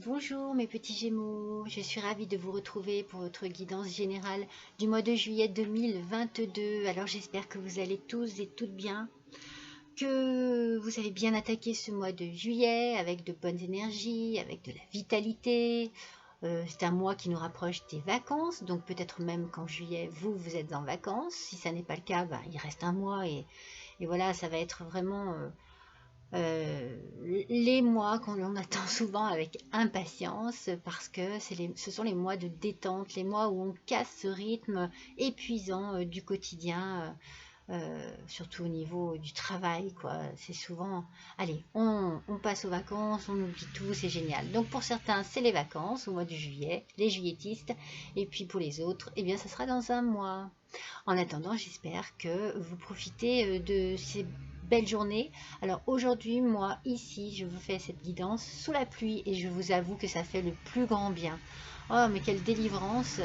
Bonjour mes petits Gémeaux, je suis ravie de vous retrouver pour votre guidance générale du mois de juillet 2022. Alors j'espère que vous allez tous et toutes bien, que vous avez bien attaqué ce mois de juillet avec de bonnes énergies, avec de la vitalité. C'est un mois qui nous rapproche des vacances, donc peut-être même qu'en juillet, vous êtes en vacances. Si ça n'est pas le cas, il reste un mois et voilà, ça va être vraiment... les mois qu'on attend souvent avec impatience parce que ce sont les mois de détente, les mois où on casse ce rythme épuisant du quotidien, surtout au niveau du travail, quoi. C'est souvent, allez, on passe aux vacances, on oublie tout, c'est génial. Donc pour certains, c'est les vacances au mois de juillet, les juilletistes, et puis pour les autres, eh bien, ça sera dans un mois. En attendant, j'espère que vous profitez de ces belles journées. Alors aujourd'hui, moi, ici, je vous fais cette guidance sous la pluie et je vous avoue que ça fait le plus grand bien. Oh, mais quelle délivrance!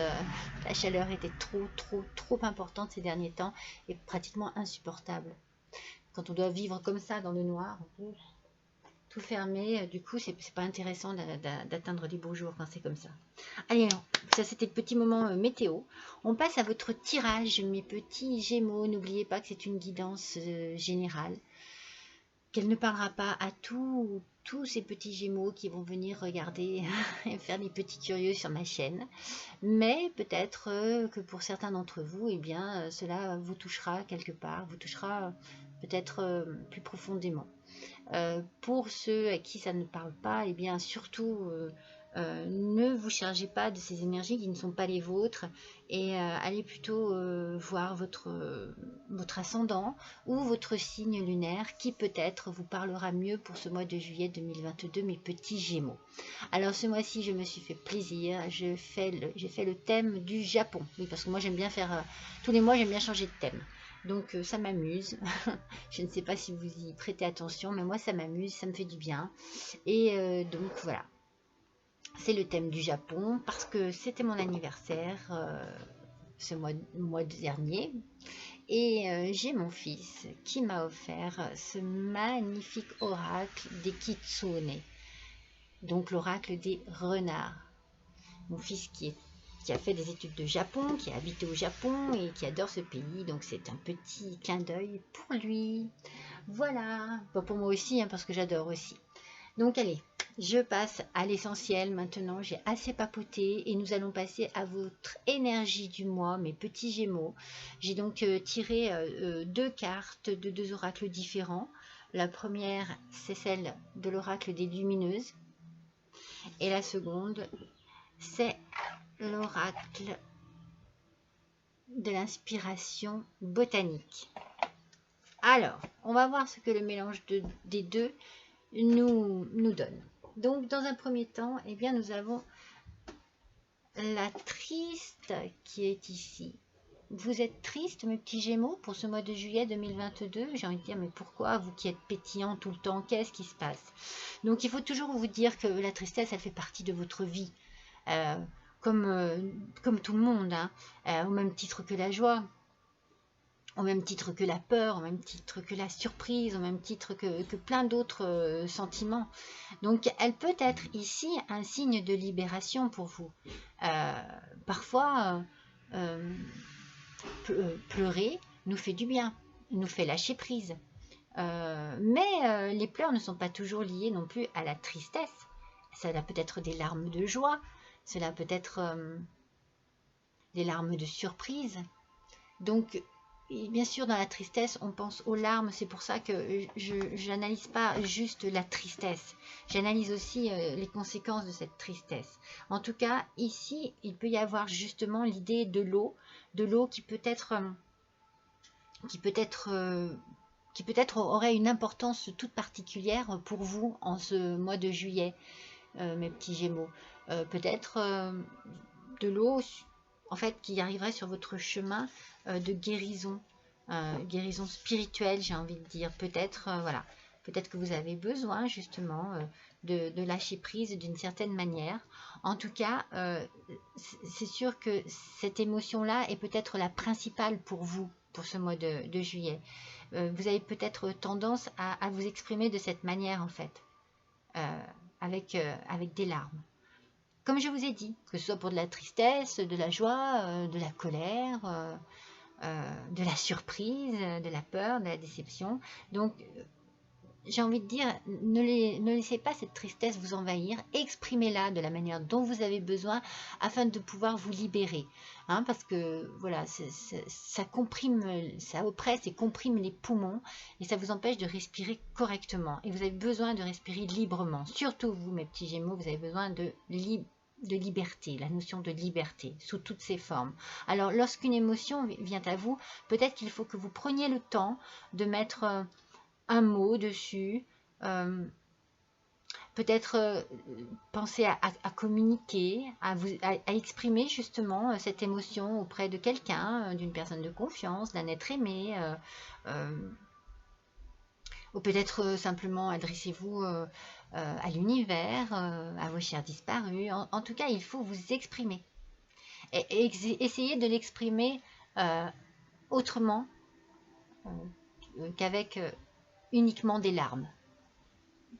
La chaleur était trop importante ces derniers temps et pratiquement insupportable. Quand on doit vivre comme ça dans le noir, tout fermé, du coup, c'est pas intéressant d'atteindre les beaux jours quand c'est comme ça. Allez, non, ça c'était le petit moment météo. On passe à votre tirage, mes petits Gémeaux. N'oubliez pas que c'est une guidance générale, qu'elle ne parlera pas à tous ces petits Gémeaux qui vont venir regarder et faire des petits curieux sur ma chaîne. Mais peut-être que pour certains d'entre vous, eh bien, cela vous touchera quelque part, vous touchera peut-être plus profondément. Pour ceux à qui ça ne parle pas, eh bien surtout ne vous chargez pas de ces énergies qui ne sont pas les vôtres et allez plutôt voir votre ascendant ou votre signe lunaire qui peut-être vous parlera mieux pour ce mois de juillet 2022, mes petits Gémeaux. Alors ce mois-ci, je me suis fait plaisir, j'ai fait le thème du Japon. Oui, parce que moi j'aime bien faire, tous les mois j'aime bien changer de thème. Donc ça m'amuse. Je ne sais pas si vous y prêtez attention, mais moi ça m'amuse, ça me fait du bien. Et donc voilà, c'est le thème du Japon parce que c'était mon anniversaire ce mois dernier. Et j'ai mon fils qui m'a offert ce magnifique oracle des Kitsune, donc l'oracle des renards. Mon fils qui a fait des études de Japon, qui a habité au Japon et qui adore ce pays, donc c'est un petit clin d'œil pour lui. Voilà, bon, pour moi aussi, hein, parce que j'adore aussi. Donc allez, je passe à l'essentiel maintenant, j'ai assez papoté et nous allons passer à votre énergie du mois, mes petits Gémeaux. J'ai donc tiré deux cartes de deux oracles différents. La première, c'est celle de l'oracle des lumineuses et la seconde, c'est l'oracle de l'inspiration botanique. Alors, on va voir ce que le mélange des deux nous donne. Donc, dans un premier temps, eh bien, nous avons la triste qui est ici. Vous êtes triste, mes petits Gémeaux, pour ce mois de juillet 2022. J'ai envie de dire, mais pourquoi, vous qui êtes pétillant tout le temps, qu'est-ce qui se passe? Donc, il faut toujours vous dire que la tristesse, elle fait partie de votre vie. Comme tout le monde, hein, au même titre que la joie, au même titre que la peur, au même titre que la surprise, au même titre que plein d'autres sentiments. Donc elle peut être ici un signe de libération pour vous. Parfois, pleurer nous fait du bien, nous fait lâcher prise. Mais les pleurs ne sont pas toujours liés non plus à la tristesse. Cela peut être des larmes de joie, cela peut être des larmes de surprise. Donc, bien sûr, dans la tristesse, on pense aux larmes. C'est pour ça que je n'analyse pas juste la tristesse. J'analyse aussi les conséquences de cette tristesse. En tout cas, ici, il peut y avoir justement l'idée de l'eau qui peut-être aurait une importance toute particulière pour vous en ce mois de juillet, mes petits Gémeaux. Peut-être de l'eau en fait qui arriverait sur votre chemin de guérison, guérison spirituelle, j'ai envie de dire. Peut-être voilà, peut-être que vous avez besoin justement de lâcher prise d'une certaine manière. En tout cas, c'est sûr que cette émotion-là est peut-être la principale pour vous pour ce mois de juillet. Vous avez peut-être tendance à vous exprimer de cette manière en fait, avec des larmes. comme je vous ai dit, que ce soit pour de la tristesse, de la joie, de la colère, de la surprise, de la peur, de la déception. Donc, j'ai envie de dire, ne laissez pas cette tristesse vous envahir, exprimez-la de la manière dont vous avez besoin afin de pouvoir vous libérer. Hein, parce que voilà, ça comprime, ça oppresse et comprime les poumons et ça vous empêche de respirer correctement. Et vous avez besoin de respirer librement. Surtout vous, mes petits Gémeaux, vous avez besoin de liberté, la notion de liberté sous toutes ses formes. Alors, lorsqu'une émotion vient à vous, peut-être qu'il faut que vous preniez le temps de mettre un mot dessus, peut-être penser à communiquer, à exprimer justement cette émotion auprès de quelqu'un, d'une personne de confiance, d'un être aimé, ou peut-être simplement adressez-vous à l'univers, à vos chers disparus. En tout cas, il faut vous exprimer. Et essayez de l'exprimer autrement qu'avec uniquement des larmes.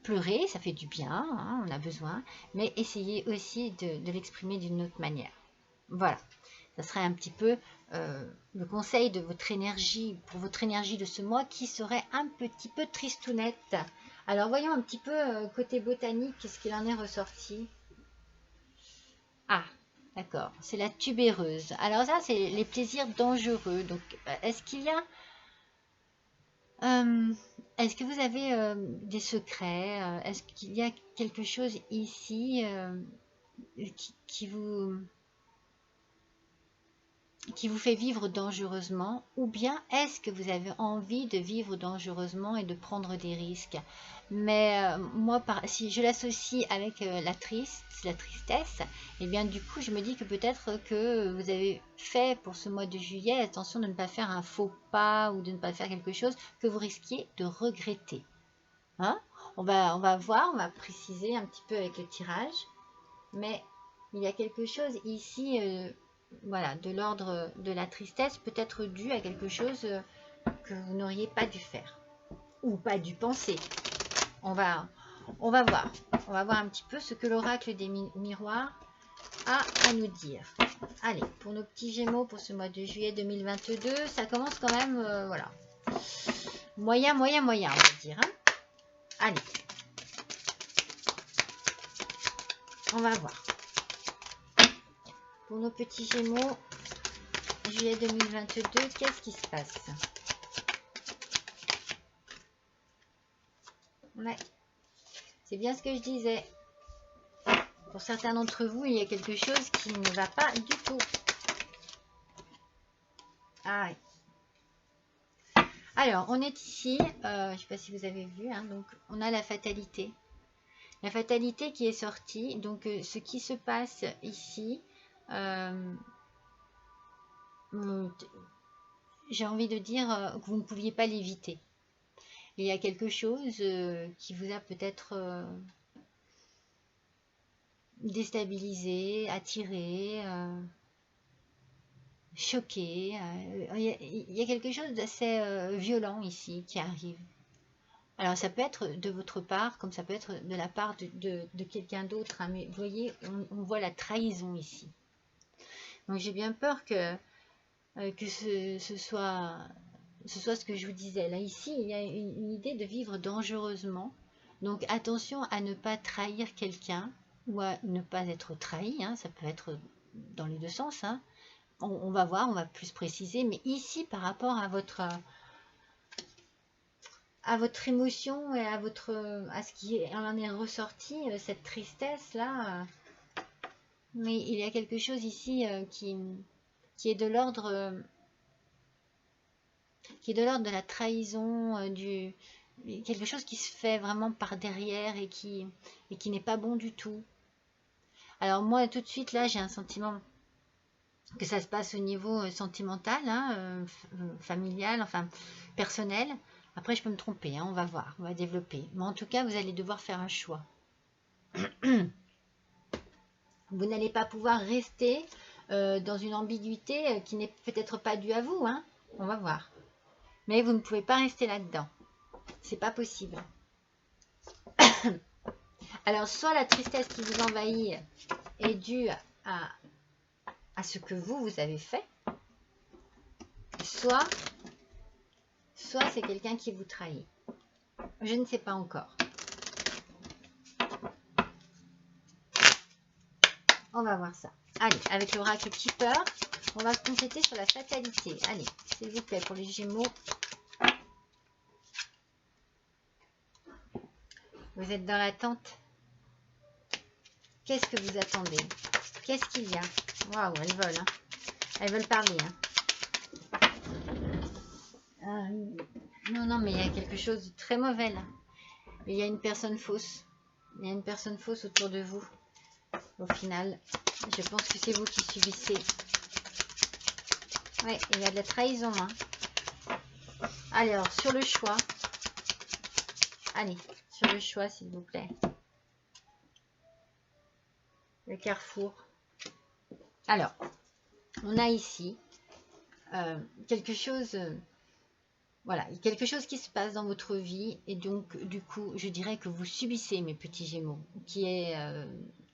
Pleurer, ça fait du bien, hein, on a besoin, mais essayez aussi de l'exprimer d'une autre manière. Voilà, ça serait un petit peu le conseil de votre énergie, pour votre énergie de ce mois, qui serait un petit peu tristounette. Alors voyons un petit peu côté botanique, qu'est-ce qu'il en est ressorti. Ah, d'accord, c'est la tubéreuse. Alors ça, c'est les plaisirs dangereux. Donc, est-ce qu'il y a... est-ce que vous avez des secrets? Est-ce qu'il y a quelque chose ici qui vous fait vivre dangereusement? Ou bien est-ce que vous avez envie de vivre dangereusement et de prendre des risques? Mais moi, si je l'associe avec la tristesse, et bien du coup, je me dis que peut-être que vous avez fait pour ce mois de juillet, attention de ne pas faire un faux pas ou de ne pas faire quelque chose que vous risquiez de regretter. Hein? On va voir, on va préciser un petit peu avec le tirage. Mais il y a quelque chose ici, voilà, de l'ordre de la tristesse, peut-être dû à quelque chose que vous n'auriez pas dû faire ou pas dû penser. On va voir. On va voir un petit peu ce que l'oracle des miroirs a à nous dire. Allez, pour nos petits Gémeaux, pour ce mois de juillet 2022, ça commence quand même, voilà, moyen, on va dire. Hein. Allez, on va voir. Pour nos petits Gémeaux, juillet 2022, qu'est-ce qui se passe? Ouais, c'est bien ce que je disais. Pour certains d'entre vous, il y a quelque chose qui ne va pas du tout. Ah ouais. Alors, on est ici, je ne sais pas si vous avez vu, hein, donc on a la fatalité. La fatalité qui est sortie, donc ce qui se passe ici, j'ai envie de dire que vous ne pouviez pas l'éviter. Il y a quelque chose qui vous a peut-être déstabilisé, attiré, choqué. Il y a quelque chose d'assez violent ici qui arrive. Alors ça peut être de votre part, comme ça peut être de la part de quelqu'un d'autre. Hein, mais vous voyez, on voit la trahison ici. Donc j'ai bien peur que ce soit ce que je vous disais. Là, ici, il y a une idée de vivre dangereusement. Donc attention à ne pas trahir quelqu'un ou à ne pas être trahi. Hein, ça peut être dans les deux sens. Hein. On va voir, on va plus préciser. Mais ici, par rapport à votre émotion et à ce qui en est ressorti, cette tristesse-là, mais il y a quelque chose ici qui est de l'ordre de la trahison, quelque chose qui se fait vraiment par derrière et qui n'est pas bon du tout. Alors moi, tout de suite, là, j'ai un sentiment que ça se passe au niveau sentimental, hein, familial, enfin personnel. Après, je peux me tromper, hein, on va voir, on va développer. Mais en tout cas, vous allez devoir faire un choix. Vous n'allez pas pouvoir rester dans une ambiguïté qui n'est peut-être pas due à vous, hein, on va voir. Mais vous ne pouvez pas rester là-dedans. C'est pas possible. Alors, soit la tristesse qui vous envahit est due à ce que vous avez fait, soit c'est quelqu'un qui vous trahit. Je ne sais pas encore. On va voir ça. Allez, avec l'oracle Keeper, on va compléter sur la fatalité. Allez, s'il vous plaît, pour les Gémeaux. Vous êtes dans l'attente. Qu'est-ce que vous attendez? Qu'est-ce qu'il y a? Waouh, elles veulent. Hein. Elles veulent parler. Hein. Non, mais il y a quelque chose de très mauvais là. Il y a une personne fausse. Il y a une personne fausse autour de vous. Au final, je pense que c'est vous qui subissez. Oui, il y a de la trahison. Hein. Allez, alors, sur le choix. Allez, sur le choix, s'il vous plaît. Le carrefour. Alors, on a ici quelque chose... voilà, quelque chose qui se passe dans votre vie. Et donc, du coup, je dirais que vous subissez, mes petits Gémeaux, qui est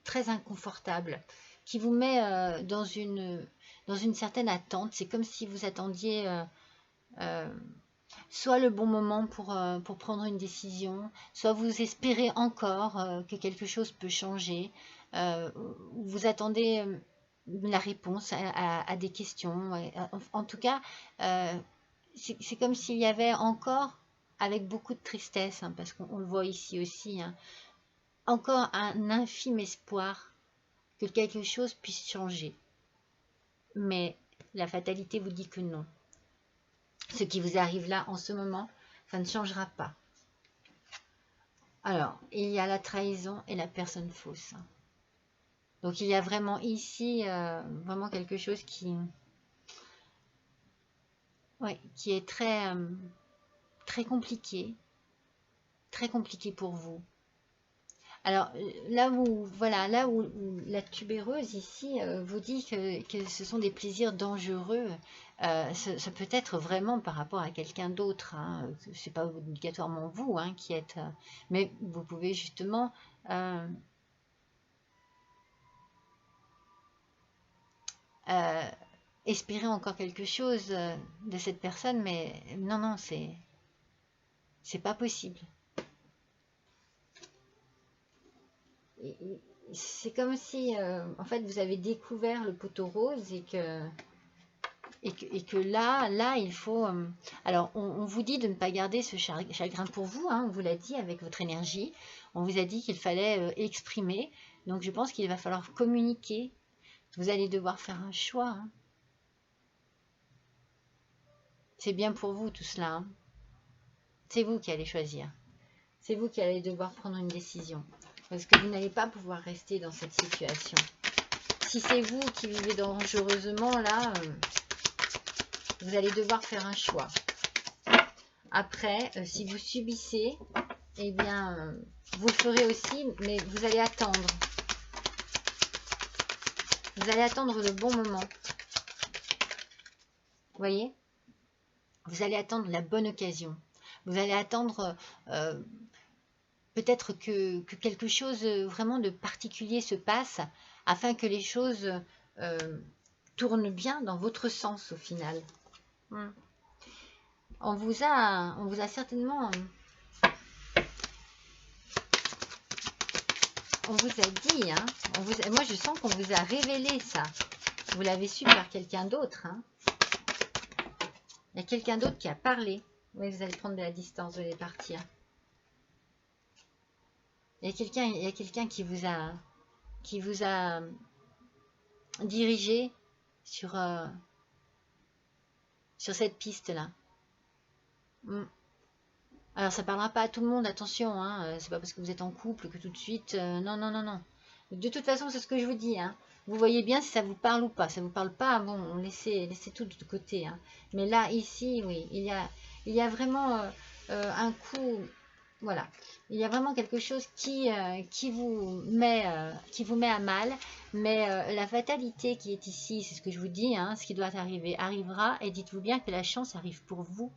très inconfortable, qui vous met dans une certaine attente. C'est comme si vous attendiez... soit le bon moment pour prendre une décision, soit vous espérez encore que quelque chose peut changer, vous attendez la réponse à des questions. En tout cas, c'est comme s'il y avait encore, avec beaucoup de tristesse, hein, parce qu'on le voit ici aussi, hein, encore un infime espoir que quelque chose puisse changer. Mais la fatalité vous dit que non. Ce qui vous arrive là en ce moment, ça ne changera pas. Alors, il y a la trahison et la personne fausse. Donc, il y a vraiment ici, vraiment quelque chose qui est très, très compliqué pour vous. Alors, là où la tubéreuse ici vous dit que ce sont des plaisirs dangereux, ça peut être vraiment par rapport à quelqu'un d'autre. Hein. Ce n'est pas obligatoirement vous hein, qui êtes... mais vous pouvez justement... espérer encore quelque chose de cette personne, mais non, c'est pas possible. C'est comme si, en fait, vous avez découvert le poteau rose et que là, il faut... alors, on vous dit de ne pas garder ce chagrin pour vous, hein, on vous l'a dit avec votre énergie. On vous a dit qu'il fallait exprimer. Donc, je pense qu'il va falloir communiquer. Vous allez devoir faire un choix. Hein. C'est bien pour vous, tout cela. Hein. C'est vous qui allez choisir. C'est vous qui allez devoir prendre une décision. Parce que vous n'allez pas pouvoir rester dans cette situation. Si c'est vous qui vivez dangereusement, là, vous allez devoir faire un choix. Après, si vous subissez, eh bien, vous le ferez aussi, mais vous allez attendre. Vous allez attendre le bon moment. Vous voyez? Vous allez attendre la bonne occasion. Vous allez attendre... peut-être que quelque chose vraiment de particulier se passe afin que les choses tournent bien dans votre sens au final. On vous a certainement... on vous a dit, hein, moi je sens qu'on vous a révélé ça. Vous l'avez su par quelqu'un d'autre. Hein. Il y a quelqu'un d'autre qui a parlé. Oui, vous allez prendre de la distance, vous allez partir. Il y a quelqu'un qui vous a dirigé sur cette piste-là. Alors, ça ne parlera pas à tout le monde, attention. Hein, c'est pas parce que vous êtes en couple que tout de suite... non. De toute façon, c'est ce que je vous dis. Hein. Vous voyez bien si ça vous parle ou pas. Ça ne vous parle pas, bon, laissez tout de côté. Hein. Mais là, ici, oui, il y a vraiment un coup... Voilà, il y a vraiment quelque chose qui vous met à mal, mais la fatalité qui est ici, c'est ce que je vous dis, hein, ce qui doit arriver, arrivera, et dites-vous bien que la chance arrive pour vous.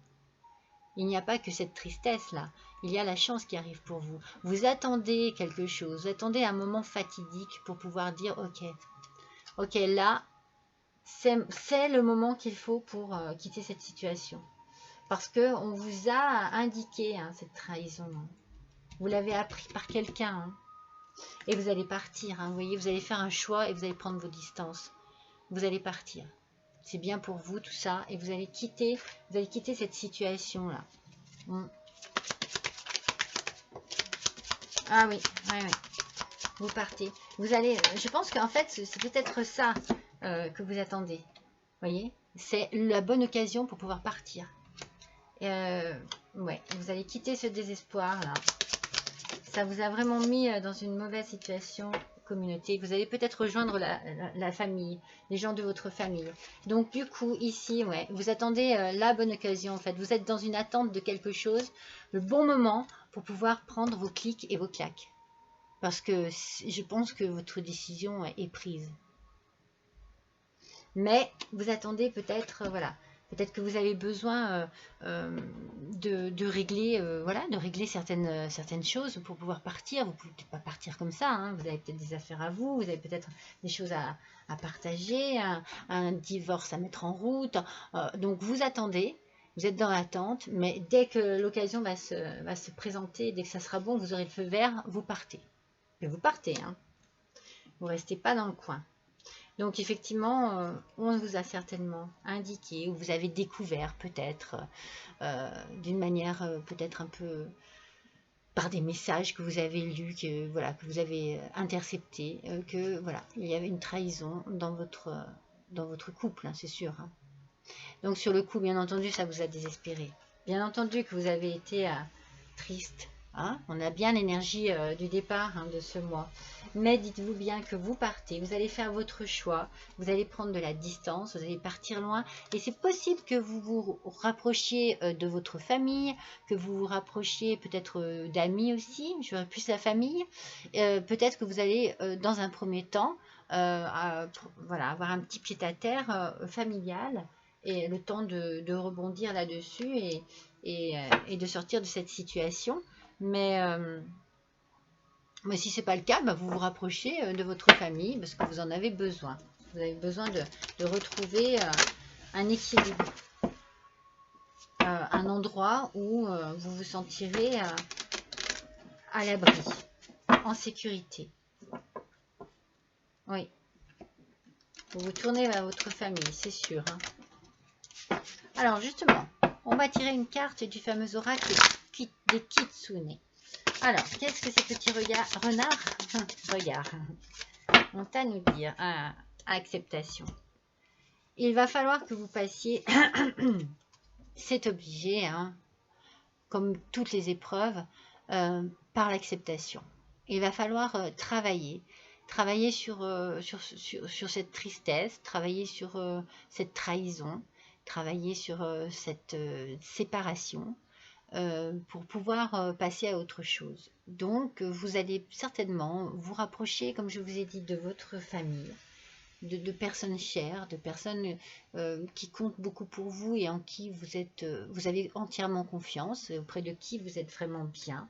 Il n'y a pas que cette tristesse-là. Il y a la chance qui arrive pour vous. Vous attendez quelque chose. Vous attendez un moment fatidique pour pouvoir dire ok. Ok, là, c'est le moment qu'il faut pour quitter cette situation. Parce qu'on vous a indiqué hein, cette trahison. Vous l'avez appris par quelqu'un. Hein. Et vous allez partir. Hein, vous voyez, vous allez faire un choix et vous allez prendre vos distances. Vous allez partir. C'est bien pour vous tout ça. Et vous allez quitter cette situation-là. Ah oui, oui, oui. Vous partez. Vous allez. Je pense qu'en fait, c'est peut-être ça que vous attendez. Vous voyez, c'est la bonne occasion pour pouvoir partir. Ouais, vous allez quitter ce désespoir-là. Ça vous a vraiment mis dans une mauvaise situation, communauté. Vous allez peut-être rejoindre la famille, les gens de votre famille. Donc, du coup, ici, ouais, vous attendez la bonne occasion, en fait. Vous êtes dans une attente de quelque chose, le bon moment pour pouvoir prendre vos clics et vos claques. Parce que je pense que votre décision est prise. Mais vous attendez peut-être, voilà, peut-être que vous avez besoin de régler, voilà, de régler certaines choses pour pouvoir partir. Vous ne pouvez peut-être pas partir comme ça. Hein. Vous avez peut-être des affaires à vous avez peut-être des choses à partager, un divorce à mettre en route. Donc vous attendez, vous êtes dans l'attente, mais dès que l'occasion va se présenter, dès que ça sera bon, vous aurez le feu vert, vous partez. Et vous partez, hein. Vous ne restez pas dans le coin. Donc effectivement, on vous a certainement indiqué, ou vous avez découvert peut-être, d'une manière peut-être un peu par des messages que vous avez lus, que vous avez interceptés, que voilà, il y avait une trahison dans votre couple, hein, c'est sûr. Hein. Donc sur le coup, bien entendu, ça vous a désespéré. Bien entendu que vous avez été triste. Hein. On a bien l'énergie du départ hein, de ce mois. Mais dites-vous bien que vous partez, vous allez faire votre choix, vous allez prendre de la distance, vous allez partir loin. Et c'est possible que vous vous rapprochiez de votre famille, que vous vous rapprochiez peut-être d'amis aussi, je vois plus la famille. Peut-être que vous allez, dans un premier temps, voilà, avoir un petit pied-à-terre familial et le temps de rebondir là-dessus et de sortir de cette situation. Mais si ce n'est pas le cas, bah, vous vous rapprochez de votre famille parce que vous en avez besoin. Vous avez besoin de retrouver un équilibre, un endroit où vous vous sentirez à l'abri, en sécurité. Oui. Vous vous tournez vers votre famille, c'est sûr. Hein. Alors justement, on va tirer une carte du fameux oracle des Kitsune. Alors, qu'est-ce que ces petits renards regards ont à nous dire? Acceptation. Il va falloir que vous passiez, c'est obligé, hein, comme toutes les épreuves, par l'acceptation. Il va falloir travailler sur cette tristesse, travailler sur cette trahison, travailler sur cette séparation, pour pouvoir passer à autre chose. Donc, vous allez certainement vous rapprocher, comme je vous ai dit, de votre famille, de personnes chères, de personnes qui comptent beaucoup pour vous et en qui vous avez entièrement confiance, auprès de qui vous êtes vraiment bien,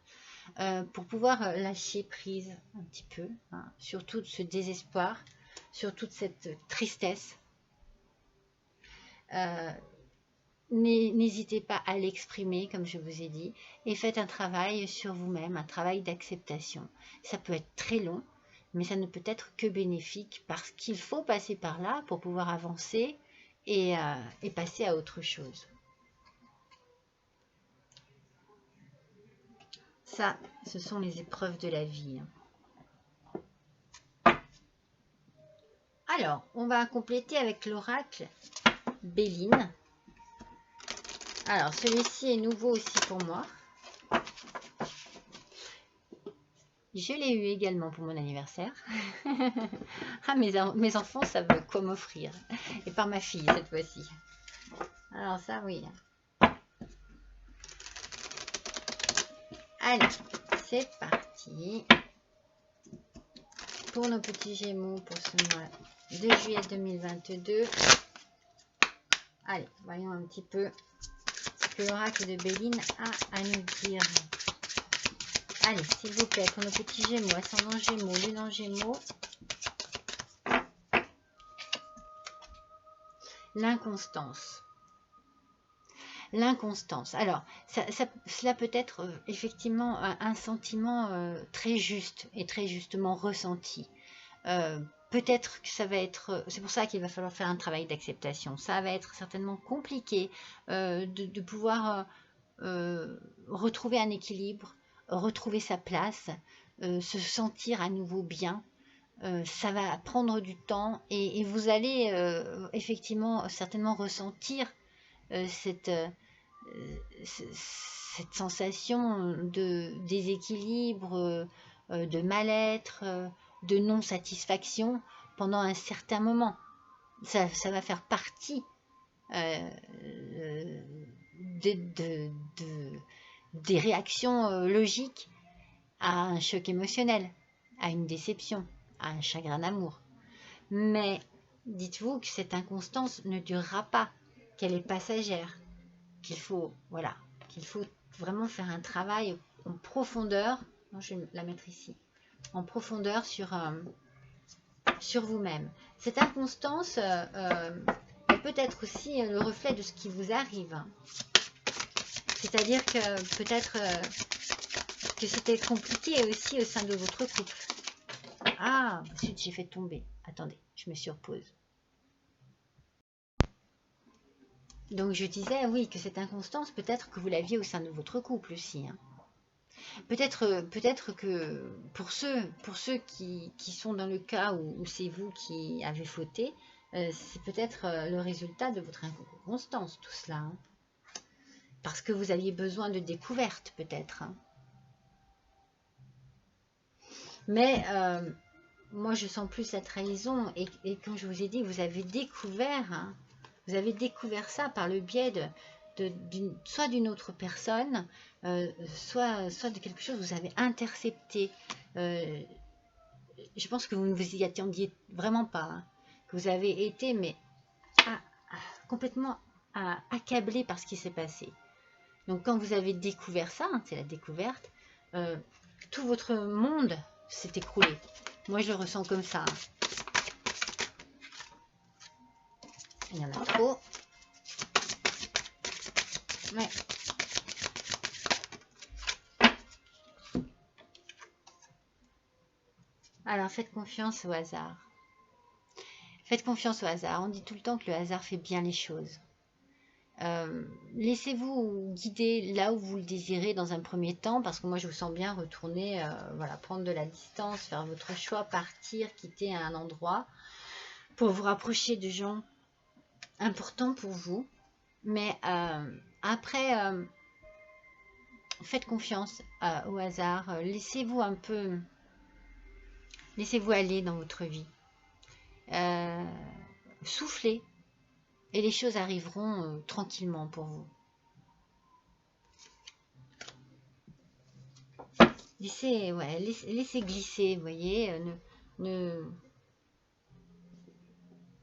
pour pouvoir lâcher prise un petit peu, hein, sur tout ce désespoir, sur toute cette tristesse. N'hésitez pas à l'exprimer, comme je vous ai dit, et faites un travail sur vous-même, un travail d'acceptation. Ça peut être très long, mais ça ne peut être que bénéfique parce qu'il faut passer par là pour pouvoir avancer et passer à autre chose. Ça, ce sont les épreuves de la vie. Alors, on va compléter avec l'oracle Béline. Alors, celui-ci est nouveau aussi pour moi. Je l'ai eu également pour mon anniversaire. Ah, mes enfants savent quoi m'offrir. Et par ma fille, cette fois-ci. Alors ça, oui. Allez, c'est parti. Pour nos petits Gémeaux, pour ce mois de juillet 2022. Allez, voyons un petit peu que l'oracle de Béline a à nous dire? Allez, s'il vous plaît, pour nos petits Gémeaux, ascendant Gémeaux, lune en Gémeaux. L'inconstance. L'inconstance. Alors, cela peut être effectivement un sentiment très juste et très justement ressenti. Peut-être que ça va être, c'est pour ça qu'il va falloir faire un travail d'acceptation. Ça va être certainement compliqué de pouvoir retrouver un équilibre, retrouver sa place, se sentir à nouveau bien. Ça va prendre du temps et vous allez effectivement certainement ressentir cette sensation de déséquilibre, de mal-être, de non-satisfaction pendant un certain moment. Ça va faire partie des réactions logiques à un choc émotionnel, à une déception, à un chagrin d'amour. Mais dites-vous que cette inconstance ne durera pas, qu'elle est passagère, qu'il faut vraiment faire un travail en profondeur. Je vais la mettre ici, en profondeur sur vous-même. Cette inconstance peut être aussi le reflet de ce qui vous arrive. C'est-à-dire que peut-être que c'était compliqué aussi au sein de votre couple. Ah, ensuite j'ai fait tomber. Attendez, je me surpose. Donc je disais, oui, que cette inconstance, peut-être que vous l'aviez au sein de votre couple aussi. Hein. Peut-être que pour ceux qui sont dans le cas où c'est vous qui avez fauté, c'est peut-être le résultat de votre inconstance, tout cela. Hein. Parce que vous aviez besoin de découverte, peut-être. Hein. Mais moi, je sens plus la trahison. Et comme je vous ai dit, vous avez découvert, hein, vous avez découvert ça par le biais soit d'une autre personne, soit de quelque chose que vous avez intercepté. Je pense que vous ne vous y attendiez vraiment pas. Hein, que vous avez été mais complètement accablé par ce qui s'est passé. Donc quand vous avez découvert ça, hein, c'est la découverte, tout votre monde s'est écroulé. Moi, je le ressens comme ça. Il y en a trop. Ouais. Alors, faites confiance au hasard. Faites confiance au hasard. On dit tout le temps que le hasard fait bien les choses. Laissez-vous guider là où vous le désirez dans un premier temps, parce que moi je vous sens bien retourner, prendre de la distance, faire votre choix, partir, quitter un endroit pour vous rapprocher de gens importants pour vous. Mais après, faites confiance au hasard, laissez-vous aller dans votre vie, soufflez. Et les choses arriveront tranquillement pour vous. Laissez glisser, vous voyez. Ne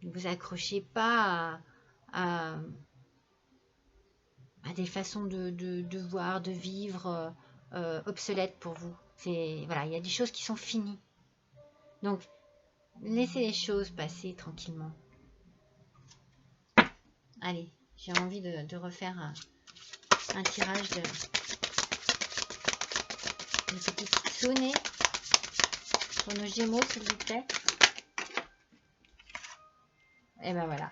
vous accrochez pas à des façons de voir, de vivre obsolètes pour vous. Voilà, il y a des choses qui sont finies. Donc, laissez les choses passer tranquillement. Allez, j'ai envie de refaire un tirage de petite sonnée pour nos Gémeaux, s'il vous plaît. Et ben voilà.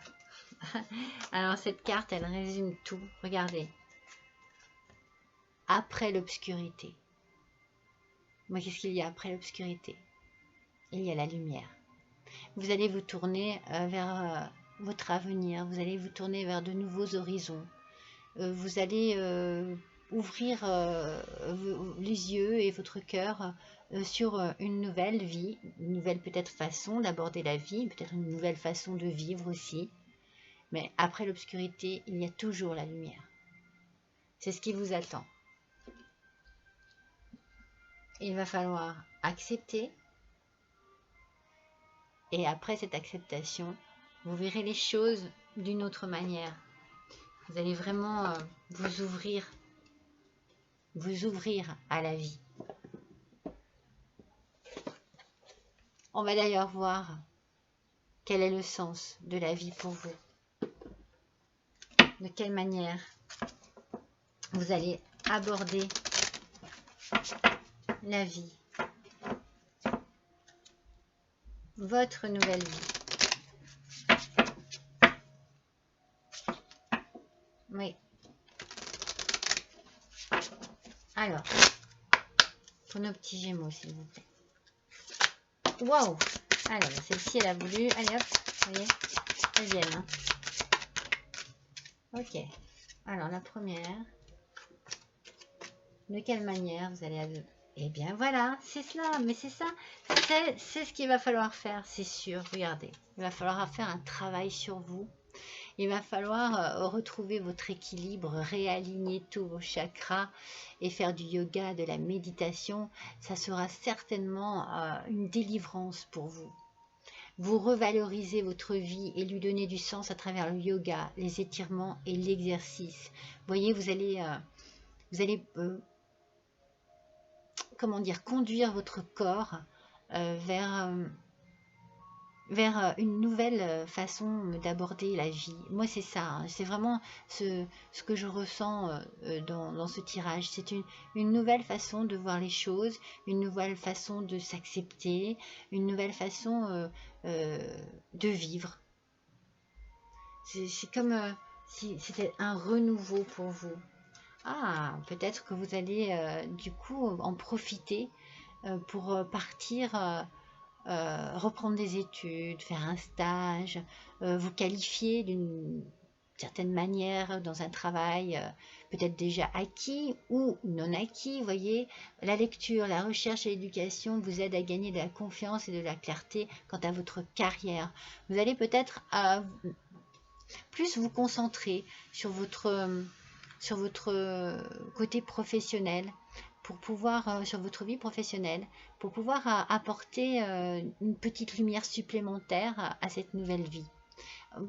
Alors cette carte, elle résume tout. Regardez. Après l'obscurité. Moi, qu'est-ce qu'il y a après l'obscurité? Il y a la lumière. Vous allez vous tourner vers votre avenir. Vous allez vous tourner vers de nouveaux horizons. Vous allez ouvrir les yeux et votre cœur sur une nouvelle vie, une nouvelle peut-être façon d'aborder la vie, peut-être une nouvelle façon de vivre aussi. Mais après l'obscurité, il y a toujours la lumière. C'est ce qui vous attend. Il va falloir accepter. Et après cette acceptation, vous verrez les choses d'une autre manière. Vous allez vraiment vous ouvrir à la vie. On va d'ailleurs voir quel est le sens de la vie pour vous. De quelle manière vous allez aborder la vie. Votre nouvelle vie. Oui. Alors, pour nos petits Gémeaux, s'il vous plaît. Waouh! Alors, celle-ci, elle a voulu... Allez, hop, vous voyez, elles viennent. Hein. Ok. Alors, la première. De quelle manière vous allez... Eh bien, voilà, c'est cela. Mais c'est ça. C'est ce qu'il va falloir faire, c'est sûr. Regardez, il va falloir faire un travail sur vous. Il va falloir retrouver votre équilibre, réaligner tous vos chakras et faire du yoga, de la méditation. Ça sera certainement une délivrance pour vous. Vous revalorisez votre vie et lui donner du sens à travers le yoga, les étirements et l'exercice. Vous voyez, vous allez comment dire, conduire votre corps vers une nouvelle façon d'aborder la vie. Moi, c'est ça, hein. C'est vraiment ce que je ressens dans ce tirage. C'est une nouvelle façon de voir les choses, une nouvelle façon de s'accepter, une nouvelle façon de vivre. C'est comme si c'était un renouveau pour vous. Ah, peut-être que vous allez du coup en profiter pour partir... reprendre des études, faire un stage, vous qualifier d'une certaine manière dans un travail peut-être déjà acquis ou non acquis. Vous voyez, la lecture, la recherche et l'éducation vous aident à gagner de la confiance et de la clarté quant à votre carrière. Vous allez peut-être plus vous concentrer sur votre côté professionnel, pour pouvoir, sur votre vie professionnelle, pour pouvoir apporter une petite lumière supplémentaire à cette nouvelle vie.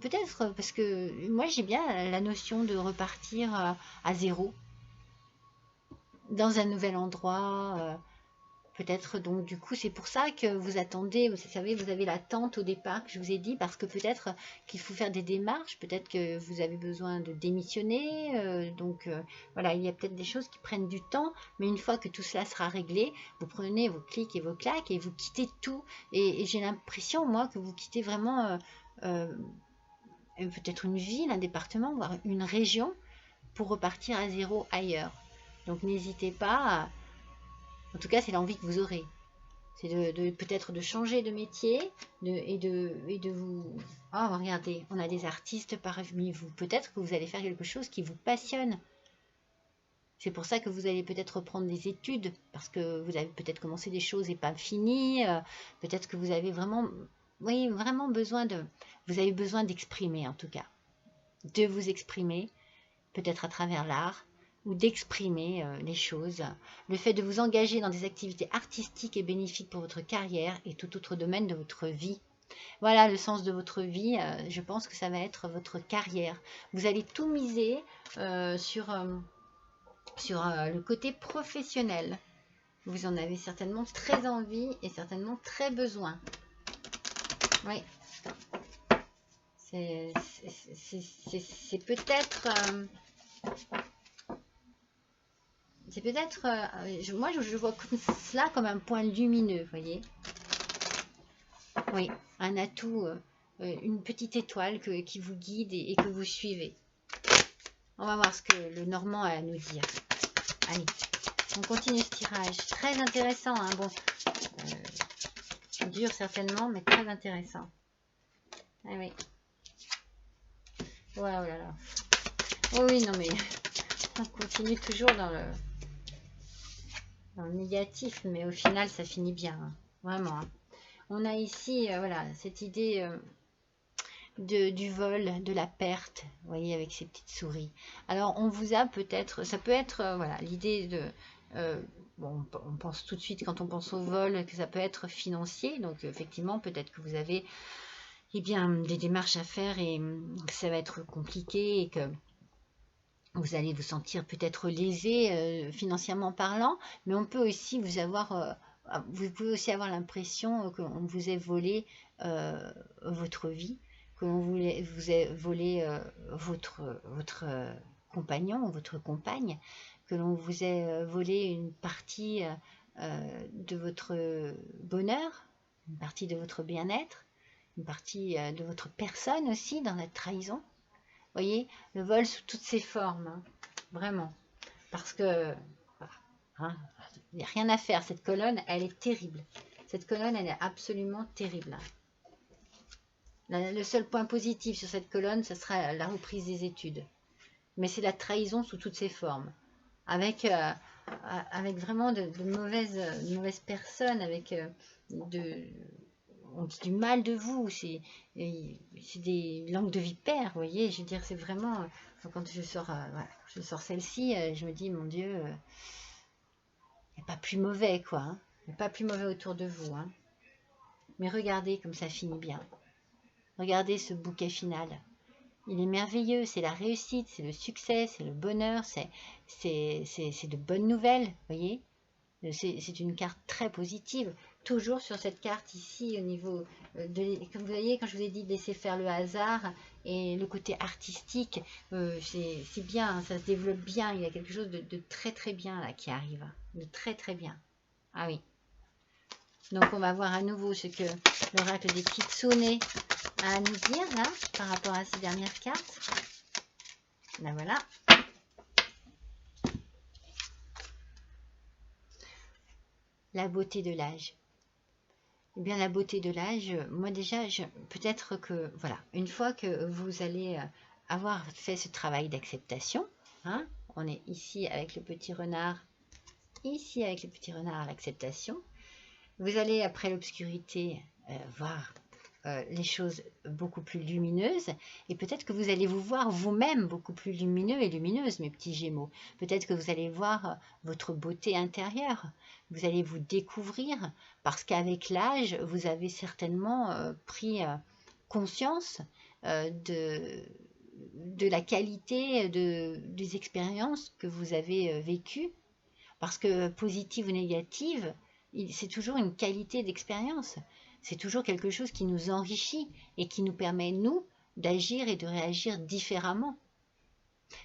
Peut-être parce que moi j'ai bien la notion de repartir à zéro, dans un nouvel endroit. Peut-être donc du coup c'est pour ça que vous attendez, vous savez, vous avez l'attente au départ que je vous ai dit, parce que peut-être qu'il faut faire des démarches, peut-être que vous avez besoin de démissionner, voilà, il y a peut-être des choses qui prennent du temps, mais une fois que tout cela sera réglé, vous prenez vos clics et vos claques et vous quittez tout, et j'ai l'impression moi que vous quittez vraiment peut-être une ville, un département, voire une région, pour repartir à zéro ailleurs. Donc n'hésitez pas. En tout cas, c'est l'envie que vous aurez. C'est de peut-être de changer de métier et de vous... Oh, regardez, on a des artistes parmi vous. Peut-être que vous allez faire quelque chose qui vous passionne. C'est pour ça que vous allez peut-être reprendre des études, parce que vous avez peut-être commencé des choses et pas fini. Peut-être que vous avez vraiment... Oui, vraiment besoin de... Vous avez besoin d'exprimer, en tout cas. De vous exprimer, peut-être à travers l'art, ou d'exprimer les choses. Le fait de vous engager dans des activités artistiques est bénéfique pour votre carrière et tout autre domaine de votre vie. Voilà le sens de votre vie. Je pense que ça va être votre carrière. Vous allez tout miser sur le côté professionnel. Vous en avez certainement très envie et certainement très besoin. Oui. C'est peut-être... c'est peut-être, moi je vois cela comme un point lumineux, vous voyez. Oui, un atout, une petite étoile qui vous guide et que vous suivez. On va voir ce que le Normand a à nous dire. Allez, on continue ce tirage. Très intéressant, hein, bon, dur certainement, mais très intéressant. Ah oui. Oh là là. Oh oui, non mais, on continue toujours dans le négatif, mais au final ça finit bien, hein. Vraiment. Hein. On a ici voilà, cette idée du vol, de la perte, vous voyez, avec ces petites souris. Alors on vous a peut-être, ça peut être voilà, l'idée de bon, on pense tout de suite quand on pense au vol que ça peut être financier, donc effectivement peut-être que vous avez bien des démarches à faire et que ça va être compliqué et que Vous allez vous sentir peut-être lésé financièrement parlant, mais on peut aussi vous pouvez aussi avoir l'impression qu'on vous ait volé votre vie, que l'on vous ait volé votre compagnon ou votre compagne, que l'on vous ait volé une partie de votre bonheur, une partie de votre bien-être, une partie de votre personne aussi dans la trahison. Voyez, le vol sous toutes ses formes, hein, vraiment. Parce que, voilà, hein, il n'y a rien à faire. Cette colonne, elle est terrible. Cette colonne, elle est absolument terrible. Le seul point positif sur cette colonne, ce sera la reprise des études. Mais c'est la trahison sous toutes ses formes. Avec vraiment de mauvaises personnes, avec on dit du mal de vous, c'est des langues de vipère, vous voyez, je veux dire, c'est vraiment, quand voilà, je sors celle-ci, je me dis, mon Dieu, il n'y a pas plus mauvais, quoi, hein. Il n'y a pas plus mauvais autour de vous, hein. Mais regardez comme ça finit bien. Regardez ce bouquet final. Il est merveilleux, c'est la réussite, c'est le succès, c'est le bonheur, c'est de bonnes nouvelles, vous voyez. C'est une carte très positive. Toujours sur cette carte ici, au niveau comme vous voyez, quand je vous ai dit de laisser faire le hasard et le côté artistique, c'est bien, ça se développe bien. Il y a quelque chose de très très bien là qui arrive. De très très bien. Ah oui. Donc on va voir à nouveau ce que l'oracle des Kitsune a à nous dire là, par rapport à ces dernières cartes. Là voilà. La beauté de l'âge. Eh bien, la beauté de l'âge, moi déjà, peut-être que, voilà, une fois que vous allez avoir fait ce travail d'acceptation, hein, on est ici avec le petit renard, ici avec le petit renard, l'acceptation, vous allez, après l'obscurité, voir les choses beaucoup plus lumineuses, et peut-être que vous allez vous voir vous-même beaucoup plus lumineux et lumineuse, mes petits Gémeaux. Peut-être que vous allez voir votre beauté intérieure, vous allez vous découvrir, parce qu'avec l'âge, vous avez certainement pris conscience de la qualité des expériences que vous avez vécues, parce que positive ou négative, c'est toujours une qualité d'expérience. C'est toujours quelque chose qui nous enrichit et qui nous permet, nous, d'agir et de réagir différemment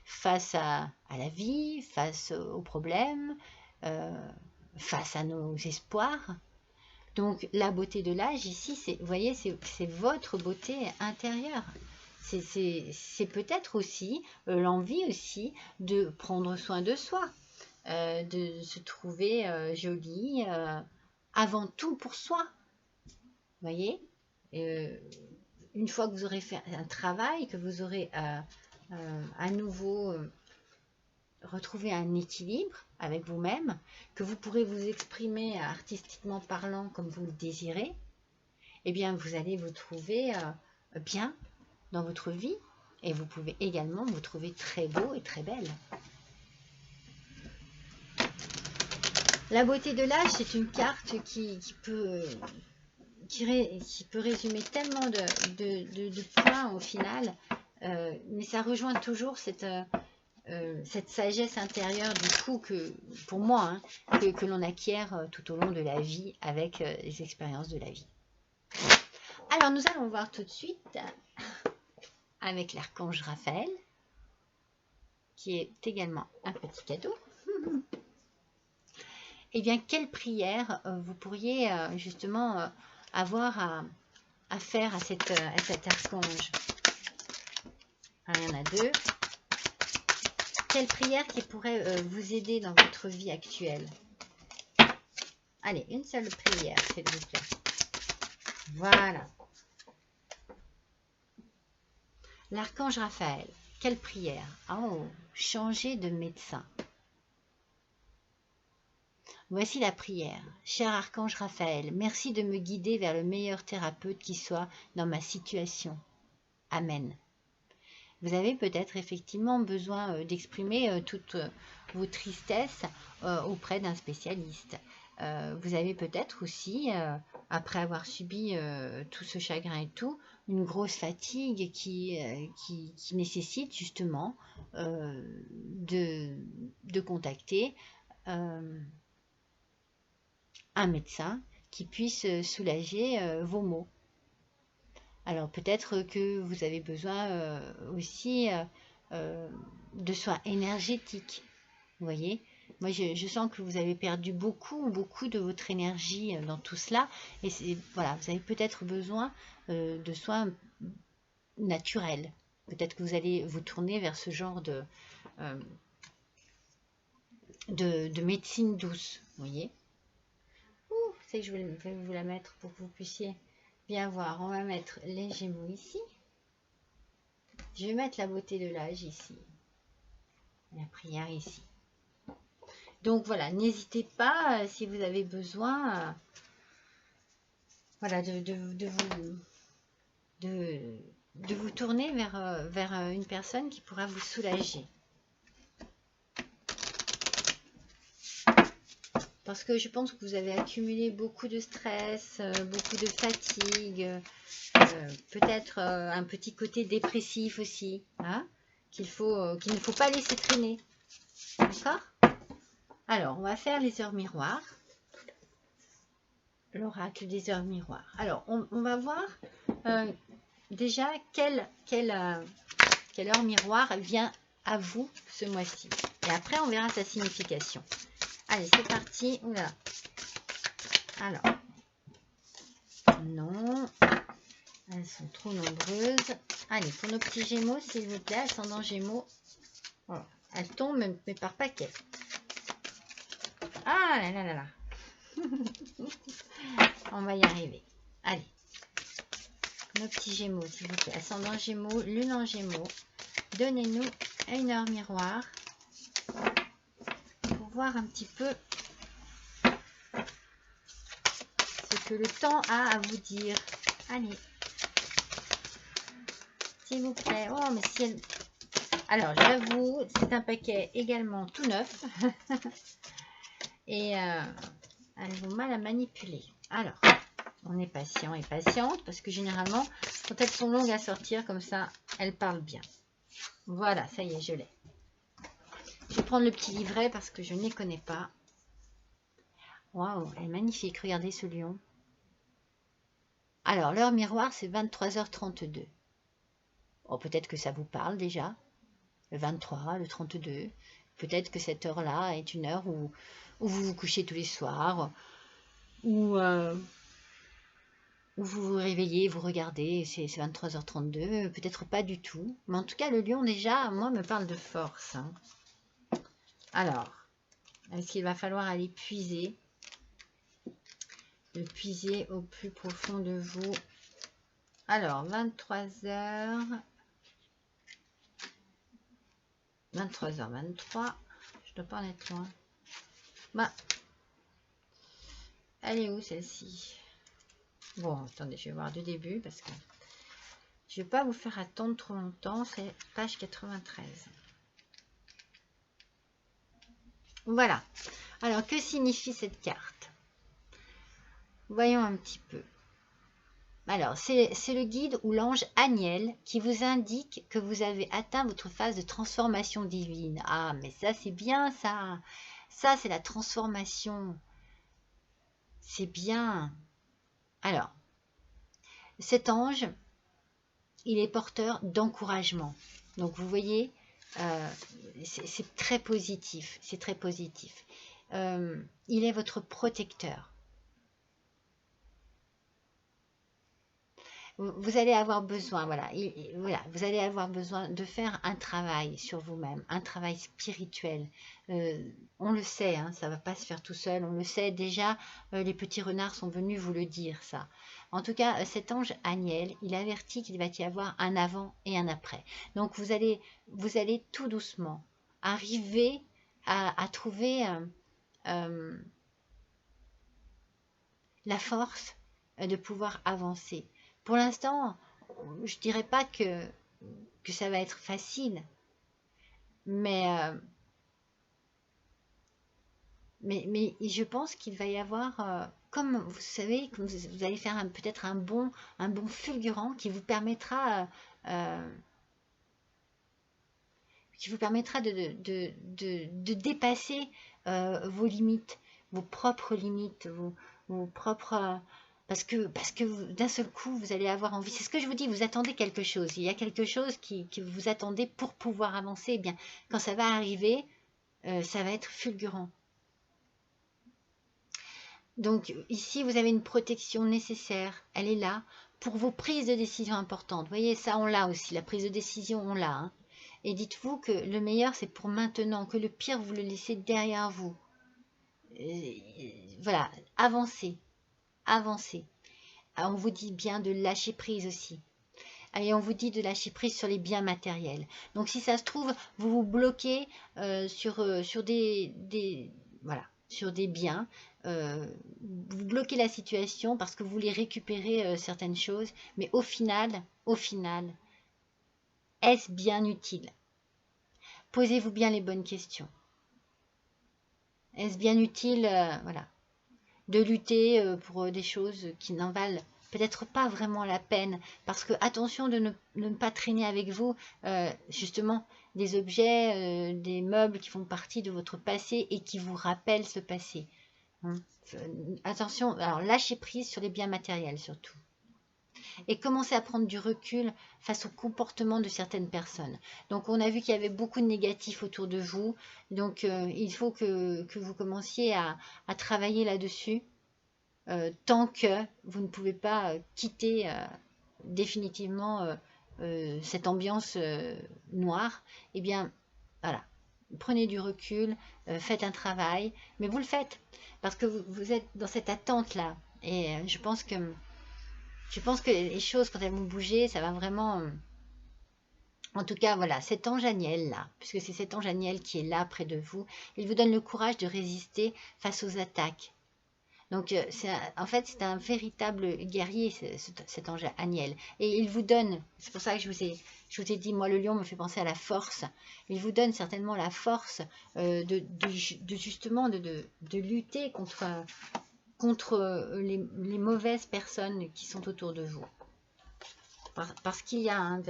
face à la vie, face aux problèmes, face à nos espoirs. Donc la beauté de l'âge ici, vous voyez, c'est votre beauté intérieure. C'est peut-être aussi l'envie aussi de prendre soin de soi, de se trouver jolie avant tout pour soi. Vous voyez, une fois que vous aurez fait un travail, que vous aurez à nouveau retrouvé un équilibre avec vous-même, que vous pourrez vous exprimer artistiquement parlant comme vous le désirez, eh bien vous allez vous trouver bien dans votre vie et vous pouvez également vous trouver très beau et très belle. La beauté de l'âge, c'est une carte qui peut résumer tellement de points au final, mais ça rejoint toujours cette sagesse intérieure du coup pour moi, hein, que l'on acquiert tout au long de la vie avec les expériences de la vie. Alors nous allons voir tout de suite avec l'archange Raphaël, qui est également un petit cadeau. Eh bien, quelle prière vous pourriez justement avoir à faire à cet archange? Alors, il y en a deux. Quelle prière qui pourrait vous aider dans votre vie actuelle? Allez, une seule prière, s'il vous plaît. Voilà. L'archange Raphaël, quelle prière? Oh, changer de médecin. Voici la prière. Cher archange Raphaël, merci de me guider vers le meilleur thérapeute qui soit dans ma situation. Amen. Vous avez peut-être effectivement besoin d'exprimer toutes vos tristesses auprès d'un spécialiste. Vous avez peut-être aussi, après avoir subi tout ce chagrin et tout, une grosse fatigue qui nécessite justement de contacter un médecin qui puisse soulager vos maux. Alors peut-être que vous avez besoin aussi de soins énergétiques, vous voyez. Moi, je sens que vous avez perdu beaucoup de votre énergie dans tout cela. Et voilà, vous avez peut-être besoin de soins naturels. Peut-être que vous allez vous tourner vers ce genre euh, de médecine douce, vous voyez. Ouh, c'est que je vais vous la mettre pour que vous puissiez bien voir. On va mettre les Gémeaux ici. Je vais mettre la beauté de l'âge ici. La prière ici. Donc voilà, n'hésitez pas si vous avez besoin voilà, de vous tourner vers une personne qui pourra vous soulager. Parce que je pense que vous avez accumulé beaucoup de stress, beaucoup de fatigue, peut-être un petit côté dépressif aussi, hein, qu'il ne faut pas laisser traîner. D'accord? Alors, on va faire les heures miroirs. L'oracle des heures miroirs. Alors, on va voir déjà quelle heure miroir vient à vous ce mois-ci. Et après, on verra sa signification. Allez, c'est parti. Oula. Alors, non. Elles sont trop nombreuses. Allez, pour nos petits Gémeaux, s'il vous plaît, ascendant Gémeaux. Voilà. Elles tombent, mais par paquet. Ah là là là là. On va y arriver. Allez. Nos petits Gémeaux, s'il vous plaît. Ascendant Gémeaux, Lune en Gémeaux. Donnez-nous une heure miroir pour voir un petit peu ce que le temps a à vous dire. Allez. S'il vous plaît. Oh, mais si elle... Alors, j'avoue, c'est un paquet également tout neuf. Et elles vont mal à manipuler. Alors, on est patient et patiente parce que généralement, quand elles sont longues à sortir comme ça, elles parlent bien. Voilà, ça y est, je l'ai. Je vais prendre le petit livret parce que je ne les connais pas. Waouh, elle est magnifique. Regardez ce lion. Alors, l'heure miroir, c'est 23h32. Oh, peut-être que ça vous parle déjà. Le 23, le 32. Peut-être que cette heure-là est une heure où vous vous couchez tous les soirs. Où vous vous réveillez, vous regardez, c'est 23h32. Peut-être pas du tout. Mais en tout cas, le lion, déjà, moi, me parle de force. Hein. Alors, est-ce qu'il va falloir aller puiser? Le puiser au plus profond de vous. Alors, 23h. 23h23. Je dois pas en être loin. Bah, elle est où celle-ci? Bon, attendez, je vais voir du début parce que je ne vais pas vous faire attendre trop longtemps. C'est page 93. Voilà. Alors, que signifie cette carte? Voyons un petit peu. Alors, c'est le guide ou l'ange Aniel qui vous indique que vous avez atteint votre phase de transformation divine. Ah, mais ça, c'est bien, ça. Ça, c'est la transformation. C'est bien. Alors, cet ange, il est porteur d'encouragement. Donc, vous voyez, c'est très positif. C'est très positif. Il est votre protecteur. Vous allez avoir besoin, voilà, vous allez avoir besoin de faire un travail sur vous-même, un travail spirituel. On le sait, hein, ça ne va pas se faire tout seul, on le sait déjà, les petits renards sont venus vous le dire, ça. En tout cas, cet ange Aniel, il avertit qu'il va y avoir un avant et un après. Donc, vous allez tout doucement arriver à trouver la force de pouvoir avancer. Pour l'instant, je dirais pas que ça va être facile, mais je pense qu'il va y avoir comme vous savez, comme vous allez faire peut-être un bond fulgurant qui vous permettra de dépasser vos limites, vos propres limites, vos propres... parce que d'un seul coup, vous allez avoir envie. C'est ce que je vous dis, vous attendez quelque chose. Il y a quelque chose que vous attendez pour pouvoir avancer. Eh bien, quand ça va arriver, ça va être fulgurant. Donc ici, vous avez une protection nécessaire. Elle est là pour vos prises de décision importantes. Vous voyez, ça, on l'a aussi. La prise de décision, on l'a. Hein. Et dites-vous que le meilleur, c'est pour maintenant, que le pire, vous le laissez derrière vous. Voilà, avancez, avancez. On vous dit bien de lâcher prise aussi. Et on vous dit de lâcher prise sur les biens matériels. Donc si ça se trouve, vous vous bloquez sur voilà, sur des biens. Vous bloquez la situation parce que vous voulez récupérer certaines choses. Mais au final, est-ce bien utile? Posez-vous bien les bonnes questions. Est-ce bien utile, voilà, de lutter pour des choses qui n'en valent peut-être pas vraiment la peine? Parce que attention de ne pas traîner avec vous justement des objets, des meubles qui font partie de votre passé et qui vous rappellent ce passé. Hein. Attention, alors lâchez prise sur les biens matériels surtout. Et commencer à prendre du recul face au comportement de certaines personnes. Donc on a vu qu'il y avait beaucoup de négatifs autour de vous, donc il faut que vous commenciez à travailler là-dessus, tant que vous ne pouvez pas quitter définitivement cette ambiance noire. Eh bien, voilà, prenez du recul, faites un travail, mais vous le faites, parce que vous êtes dans cette attente-là, et je pense que les choses, quand elles vont bouger, ça va vraiment... En tout cas, voilà, cet ange Aniel là, puisque c'est cet ange Aniel qui est là près de vous, il vous donne le courage de résister face aux attaques. Donc, en fait, c'est un véritable guerrier, cet ange Aniel. Et il vous donne, c'est pour ça que je vous ai dit, moi, le lion me fait penser à la force. Il vous donne certainement la force justement de lutter contre les mauvaises personnes qui sont autour de vous. Parce qu'il y a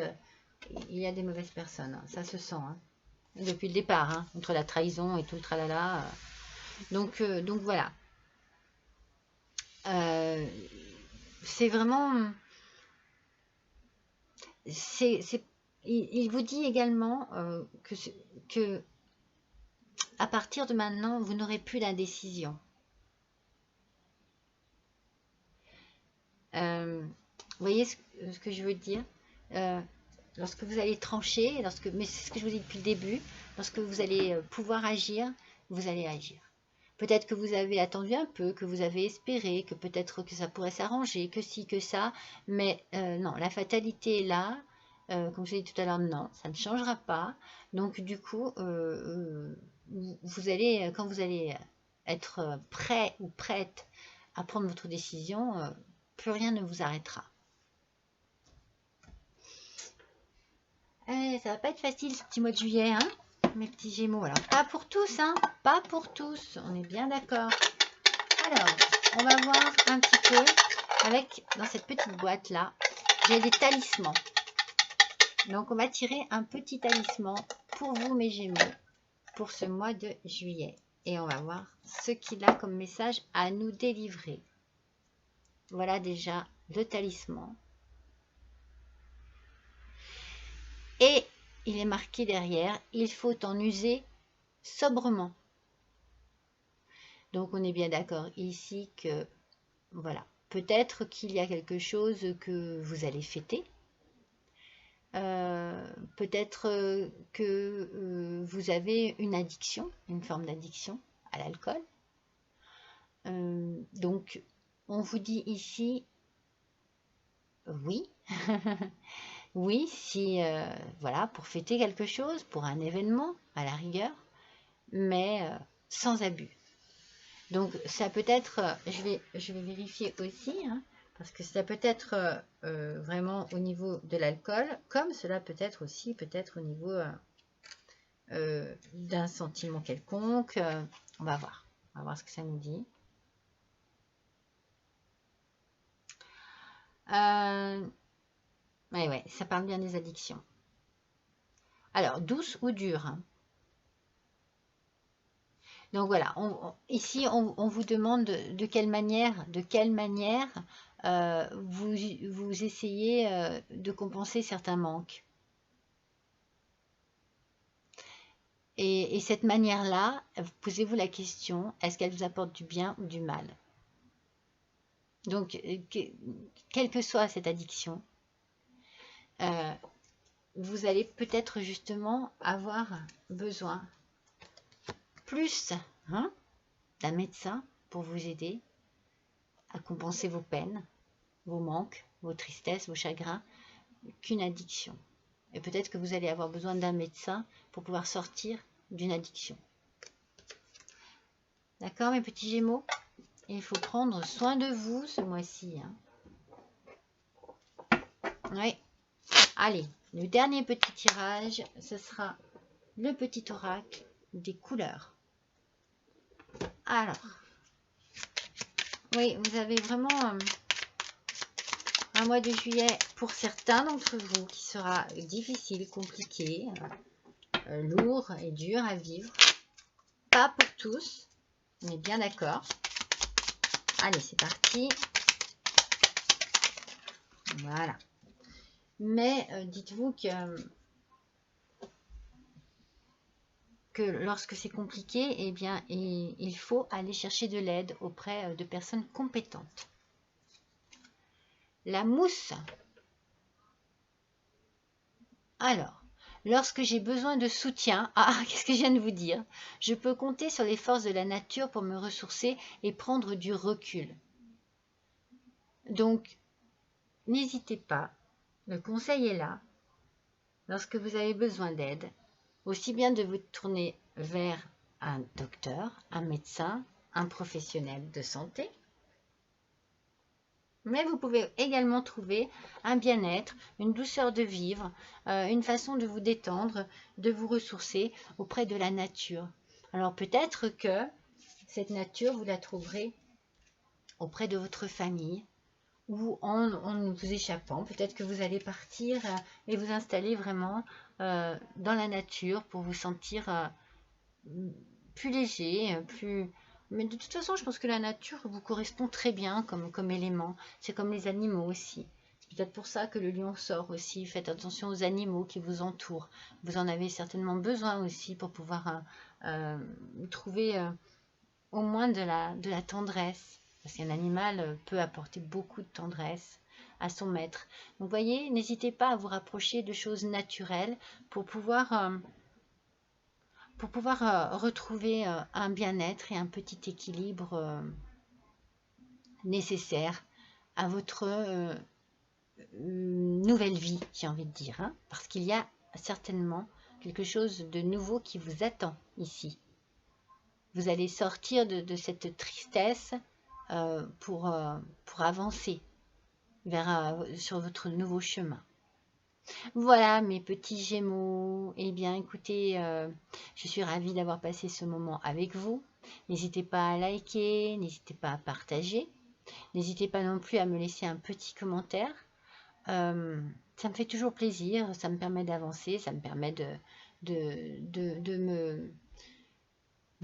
il y a des mauvaises personnes, hein, ça se sent, hein, depuis le départ, hein, entre la trahison et tout le tralala. Donc voilà. C'est vraiment... il vous dit également que à partir de maintenant, vous n'aurez plus d'indécision. Vous voyez ce que je veux dire? Lorsque vous allez trancher, mais c'est ce que je vous dis depuis le début, lorsque vous allez pouvoir agir, vous allez agir. Peut-être que vous avez attendu un peu, que vous avez espéré, que peut-être que ça pourrait s'arranger, que ci, que ça, mais non, la fatalité est là. Comme je l'ai dit tout à l'heure, non, ça ne changera pas. Donc du coup, vous allez, quand vous allez être prêt ou prête à prendre votre décision, plus rien ne vous arrêtera. Ça va pas être facile ce petit mois de juillet, hein, mes petits gémeaux. Alors, pas pour tous, hein, pas pour tous, on est bien d'accord. Alors, on va voir un petit peu, dans cette petite boîte-là, j'ai des talismans. Donc, on va tirer un petit talisman pour vous, mes gémeaux, pour ce mois de juillet. Et on va voir ce qu'il a comme message à nous délivrer. Voilà déjà le talisman. Et il est marqué derrière, il faut en user sobrement. Donc on est bien d'accord ici que, voilà, peut-être qu'il y a quelque chose que vous allez fêter. Peut-être que vous avez une addiction, une forme d'addiction à l'alcool. Donc on vous dit ici, oui. Oui, si, voilà, pour fêter quelque chose, pour un événement, à la rigueur, mais sans abus. Donc, ça peut être, je vais vérifier aussi, hein, parce que ça peut être vraiment au niveau de l'alcool, comme cela peut être aussi, peut-être au niveau d'un sentiment quelconque. On va voir ce que ça nous dit. Ouais, ça parle bien des addictions. Alors, douce ou dure, hein. Donc voilà, ici on vous demande de quelle manière, vous essayez de compenser certains manques. Et cette manière-là, posez-vous la question, est-ce qu'elle vous apporte du bien ou du mal? Donc, quelle que soit cette addiction, euh, vous allez peut-être justement avoir besoin plus, hein, d'un médecin pour vous aider à compenser vos peines, vos manques, vos tristesses, vos chagrins, qu'une addiction. Et peut-être que vous allez avoir besoin d'un médecin pour pouvoir sortir d'une addiction. D'accord, mes petits Gémeaux? Et il faut prendre soin de vous ce mois-ci, hein. Oui. Allez, le dernier petit tirage, ce sera le petit oracle des couleurs. Alors, oui, vous avez vraiment un mois de juillet pour certains d'entre vous qui sera difficile, compliqué, lourd et dur à vivre. Pas pour tous, on est bien d'accord. Allez, c'est parti. Voilà. Mais dites-vous que lorsque c'est compliqué, eh bien, il faut aller chercher de l'aide auprès de personnes compétentes. La mousse. Alors, lorsque j'ai besoin de soutien, qu'est-ce que je viens de vous dire? Je peux compter sur les forces de la nature pour me ressourcer et prendre du recul. Donc, n'hésitez pas, le conseil est là. Lorsque vous avez besoin d'aide, aussi bien de vous tourner vers un docteur, un médecin, un professionnel de santé, mais vous pouvez également trouver un bien-être, une douceur de vivre, une façon de vous détendre, de vous ressourcer auprès de la nature. Alors peut-être que cette nature, vous la trouverez auprès de votre famille ou en vous échappant. Peut-être que vous allez partir et vous installer vraiment dans la nature pour vous sentir plus léger, plus... Mais de toute façon, je pense que la nature vous correspond très bien comme élément. C'est comme les animaux aussi. C'est peut-être pour ça que le lion sort aussi. Faites attention aux animaux qui vous entourent. Vous en avez certainement besoin aussi pour pouvoir trouver au moins de la tendresse. Parce qu'un animal peut apporter beaucoup de tendresse à son maître. Donc, vous voyez, n'hésitez pas à vous rapprocher de choses naturelles pour pouvoir retrouver un bien-être et un petit équilibre nécessaire à votre nouvelle vie, j'ai envie de dire, hein, parce qu'il y a certainement quelque chose de nouveau qui vous attend ici. Vous allez sortir de cette tristesse pour avancer sur votre nouveau chemin. Voilà mes petits Gémeaux. Eh bien écoutez, je suis ravie d'avoir passé ce moment avec vous. N'hésitez pas à liker, n'hésitez pas à partager. N'hésitez pas non plus à me laisser un petit commentaire. Ça me fait toujours plaisir, ça me permet d'avancer, ça me permet de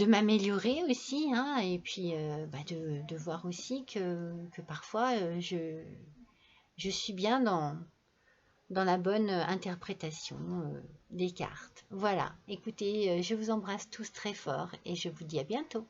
m'améliorer aussi, hein, et puis de voir aussi que parfois je suis bien dans la bonne interprétation des cartes. Voilà, écoutez, je vous embrasse tous très fort et je vous dis à bientôt.